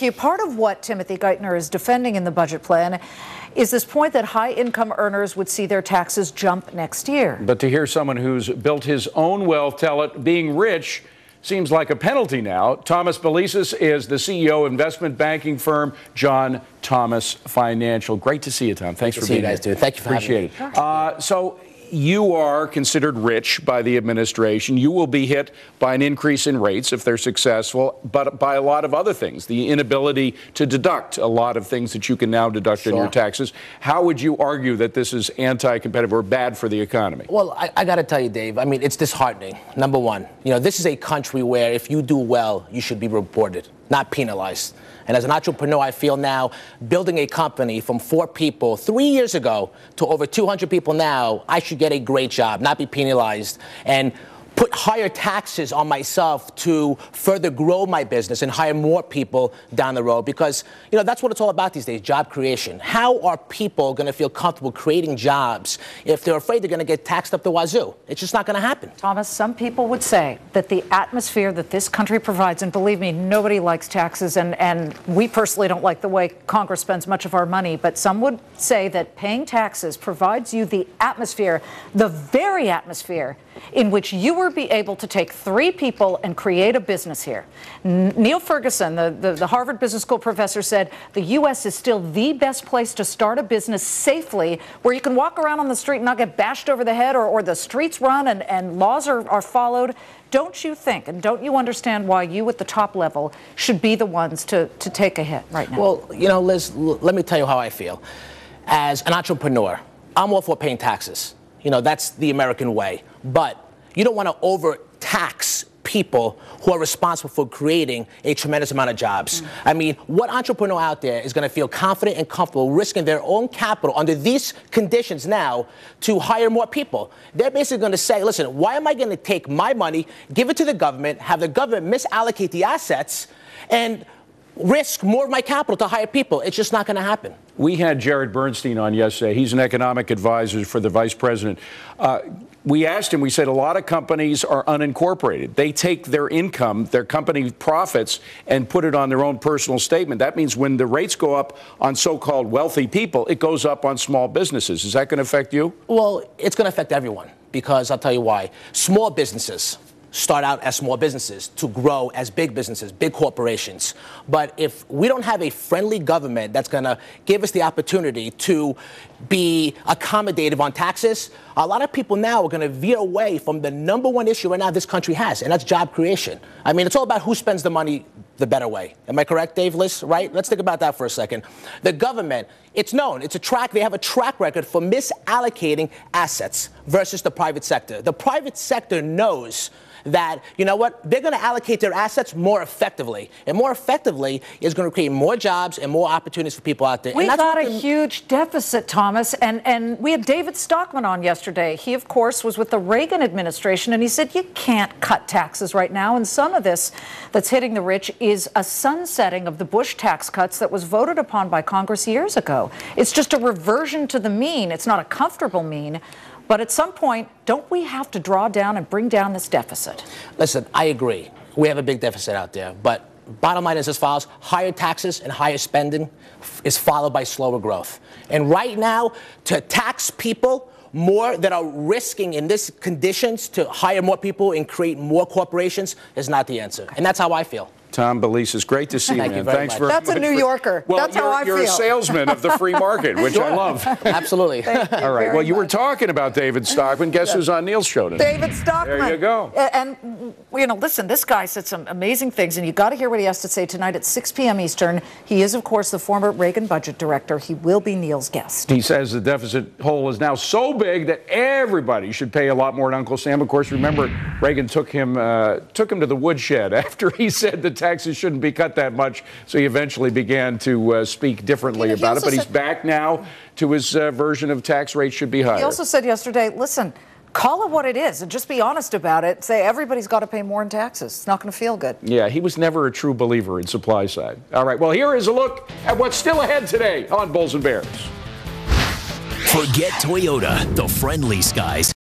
thank you. Part of what Timothy Geithner is defending in the budget plan is this point that high-income earners would see their taxes jump next year. But to hear someone who's built his own wealth tell it being rich seems like a penalty now. Thomas Belesis is the CEO of investment banking firm John Thomas Financial. Great to see you, Tom. Thanks for being here. See you guys, dude. Thank you for having me. Appreciate it. So you are considered rich by the administration. You will be hit by an increase in rates if they're successful, but by a lot of other things, the inability to deduct a lot of things that you can now deduct in your taxes. How would you argue that this is anti-competitive or bad for the economy? Well, I got to tell you, Dave, I mean, it's disheartening. Number one, this is a country where if you do well, you should be rewarded, not penalized. And as an entrepreneur, I feel now building a company from 4 people 3 years ago to over 200 people now, I should get a great job, not be penalized, and put higher taxes on myself to further grow my business and hire more people down the road. Because, that's what it's all about these days, job creation. How are people going to feel comfortable creating jobs if they're afraid they're going to get taxed up the wazoo? It's just not going to happen. Thomas, some people would say that the atmosphere that this country provides, and believe me, nobody likes taxes, and we personally don't like the way Congress spends much of our money, but some would say that paying taxes provides you the atmosphere, the very atmosphere in which you will be able to take 3 people and create a business here. Neil Ferguson, the Harvard Business School professor, said the U.S. is still the best place to start a business safely, where you can walk around on the street and not get bashed over the head, or the streets run and laws are followed. Don't you think, and don't you understand why you at the top level should be the ones to take a hit right now? Well, Liz, let me tell you how I feel. As an entrepreneur, I'm all for paying taxes. That's the American way. But you don't want to overtax people who are responsible for creating a tremendous amount of jobs. I mean, what entrepreneur out there is going to feel confident and comfortable risking their own capital under these conditions now to hire more people? They're basically going to say, listen, why am I going to take my money, give it to the government, have the government misallocate the assets, and risk more of my capital to hire people? It's just not going to happen. We had Jared Bernstein on yesterday. He's an economic advisor for the vice president. We asked him, we said a lot of companies are unincorporated. They take their income, their company profits, and put it on their own personal statement. That means when the rates go up on so-called wealthy people, it goes up on small businesses. Is that going to affect you? Well, it's going to affect everyone, because I'll tell you why. Small businesses start out as small businesses to grow as big businesses, big corporations. But if we don't have a friendly government that's going to give us the opportunity to be accommodative on taxes, a lot of people now are going to veer away from the #1 issue right now this country has, and that's job creation. I mean, it's all about who spends the money the better way. Am I correct, Dave, Liz? Right? Let's think about that for a second. The government, it's known, they have a track record for misallocating assets versus the private sector. The private sector knows that, they're going to allocate their assets more effectively. And more effectively is going to create more jobs and more opportunities for people out there. We've got a huge deficit, Thomas, and we had David Stockman on yesterday. He, of course, was with the Reagan administration, and he said you can't cut taxes right now. And some of this that's hitting the rich is a sunsetting of the Bush tax cuts that was voted upon by Congress years ago. It's just a reversion to the mean. It's not a comfortable mean. But at some point, don't we have to draw down and bring down this deficit? Listen, I agree. We have a big deficit out there. But bottom line is as follows: higher taxes and higher spending is followed by slower growth. And right now, to tax people more that are risking in these conditions to hire more people and create more corporations is not the answer. And that's how I feel. Tom Belesis, great to see you, man. Thanks very much. That's a New Yorker. Well, that's how I feel. You're a salesman of the free market, which I love. Absolutely. All right. Well, you were talking about David Stockman. Guess who's on Neil's show today? David Stockman. There you go. And, listen, this guy said some amazing things, and you got to hear what he has to say tonight at 6 p.m. Eastern. He is, of course, the former Reagan budget director. He will be Neil's guest. He says the deficit hole is now so big that everybody should pay a lot more to Uncle Sam. Of course, remember, Reagan took him to the woodshed after he said the taxes shouldn't be cut that much, so he eventually began to speak differently about it. But he's back now to his version of tax rates should be higher. He also said yesterday, listen, call it what it is and just be honest about it. Say everybody's got to pay more in taxes. It's not going to feel good. Yeah, he was never a true believer in supply side. All right, well, here is a look at what's still ahead today on Bulls and Bears. Forget Toyota, the friendly skies.